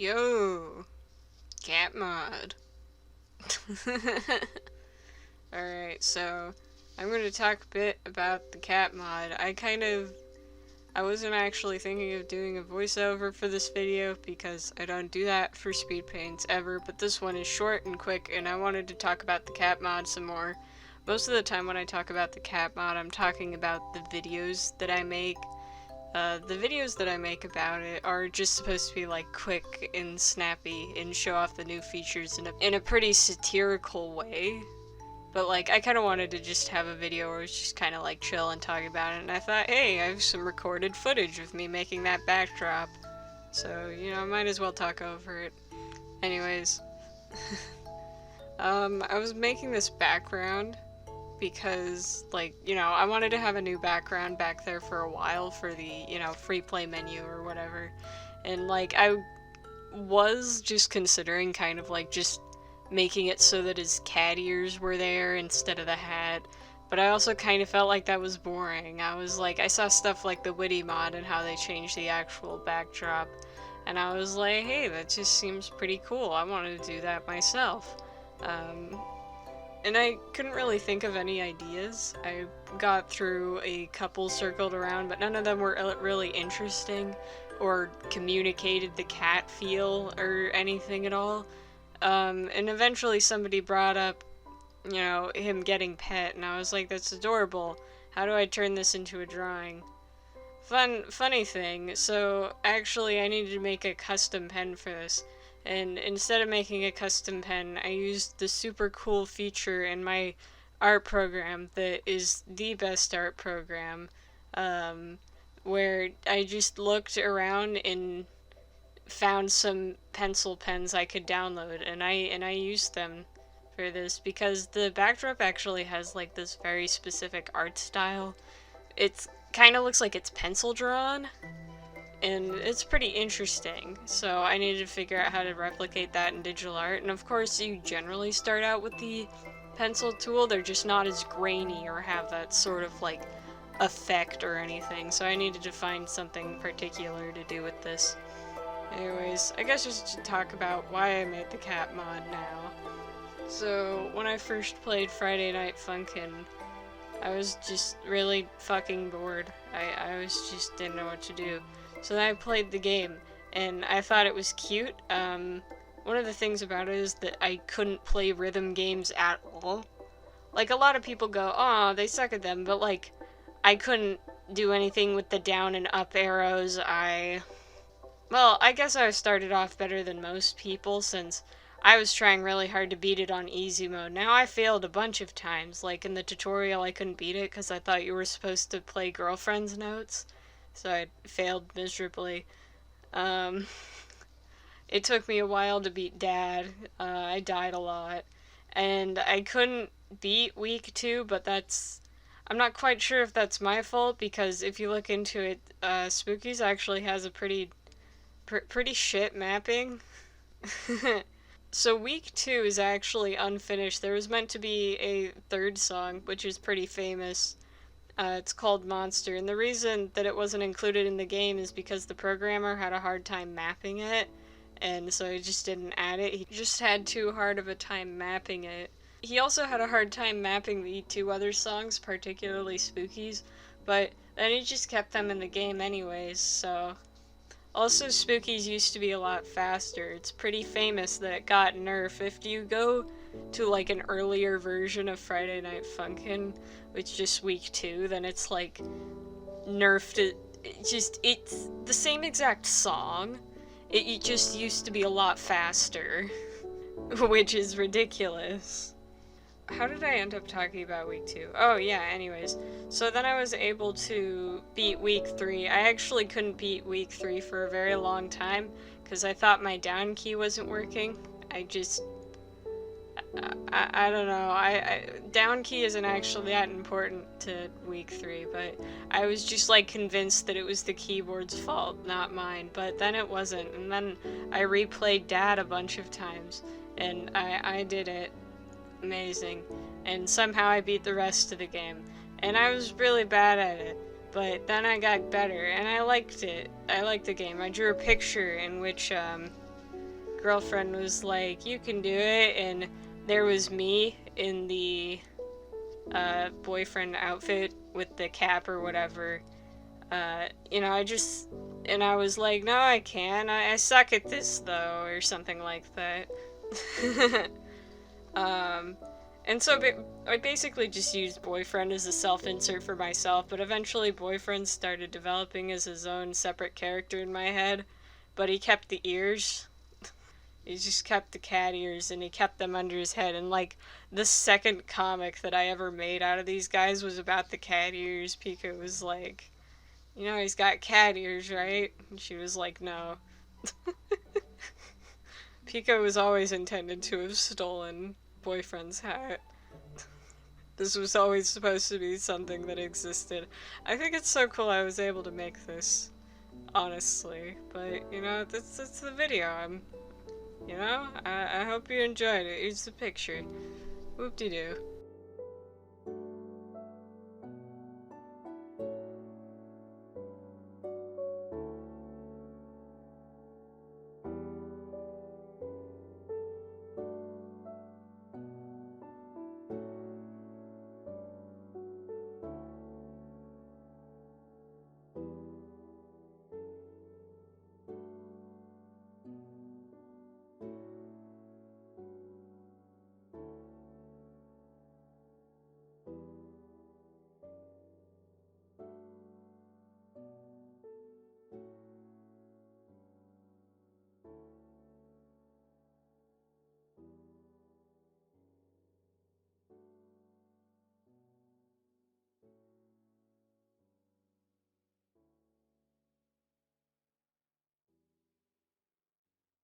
Yo, cat mod. Alright, so I'm going to talk a bit about the cat mod. I wasn't actually thinking of doing a voiceover for this video because I don't do that for speed paints ever, but this one is short and quick and I wanted to talk about the cat mod some more. Most of the time when I talk about the cat mod, I'm talking about the videos that I make. The videos that I make about it are just supposed to be like quick and snappy and show off the new features in a pretty satirical way. But like, I kind of wanted to just have a video where it's just kind of like chill and talk about it, and I thought, hey, I have some recorded footage of me making that backdrop. So, you know, I might as well talk over it. Anyways. I was making this background because, like, you know, I wanted to have a new background back there for a while for the, you know, free play menu or whatever. And, like, I was just considering kind of, like, just making it so that his cat ears were there instead of the hat. But I also kind of felt like that was boring. I was like, I saw stuff like the Witty mod and how they changed the actual backdrop. And I was like, hey, that just seems pretty cool. I wanted to do that myself. And I couldn't really think of any ideas. I got through a couple circled around, but none of them were really interesting or communicated the cat feel or anything at all. And eventually somebody brought up, you know, him getting pet, and I was like, that's adorable. How do I turn this into a drawing? Funny thing, so actually I needed to make a custom pen for this. And instead of making a custom pen, I used the super cool feature in my art program that is the best art program, where I just looked around and found some pencil pens I could download, and I used them for this because the backdrop actually has like this very specific art style. It's kind of looks like it's pencil drawn, and it's pretty interesting, so I needed to figure out how to replicate that in digital art. And of course you generally start out with the pencil tool, they're just not as grainy or have that sort of like effect or anything, so I needed to find something particular to do with this. Anyways, I guess just to talk about why I made the cat mod now. So when I first played Friday Night Funkin', I was just really fucking bored. I was just didn't know what to do. So then I played the game, and I thought it was cute. One of the things about it is that I couldn't play rhythm games at all. Like, a lot of people go, oh, they suck at them, but like, I couldn't do anything with the down and up arrows. Well, I guess I started off better than most people, since I was trying really hard to beat it on easy mode. Now I failed a bunch of times. Like in the tutorial I couldn't beat it because I thought you were supposed to play girlfriend's notes. So I failed miserably. It took me a while to beat Dad. I died a lot. And I couldn't beat week 2, but I'm not quite sure if that's my fault, because if you look into it, Spookies actually has a pretty shit mapping. So week 2 is actually unfinished. There was meant to be a third song, which is pretty famous. It's called Monster, and the reason that it wasn't included in the game is because the programmer had a hard time mapping it, and so he just didn't add it. He just had too hard of a time mapping it. He also had a hard time mapping the 2 other songs, particularly Spookies, but then he just kept them in the game anyways, so... Also, Spookies used to be a lot faster. It's pretty famous that it got nerfed. If you go to like an earlier version of Friday Night Funkin', which is just week 2, then it's like nerfed. It's the same exact song. It just used to be a lot faster, which is ridiculous. How did I end up talking about week 2? Oh yeah, anyways. So then I was able to beat week 3. I actually couldn't beat week 3 for a very long time, because I thought my down key wasn't working. I don't know. Down key isn't actually that important to week 3, but I was just like convinced that it was the keyboard's fault, not mine. But then it wasn't, and then I replayed Dad a bunch of times, and I did it. Amazing. And somehow I beat the rest of the game. And I was really bad at it, but then I got better, and I liked it. I liked the game. I drew a picture in which, girlfriend was like, you can do it, and there was me in the boyfriend outfit with the cap or whatever. You know, and I was like, no, I can. I suck at this though, or something like that. um, and so I basically just used boyfriend as a self-insert for myself, but eventually boyfriend started developing as his own separate character in my head, but he kept the ears. He just kept the cat ears and he kept them under his head. And like the second comic that I ever made out of these guys was about the cat ears. Pika was like, you know, he's got cat ears, right? And she was like, no. Pika was always intended to have stolen boyfriend's hat. This was always supposed to be something that existed. I think it's so cool I was able to make this, honestly. But, you know, that's the video. You know, I hope you enjoyed it. Here's the picture. Whoop-de-doo.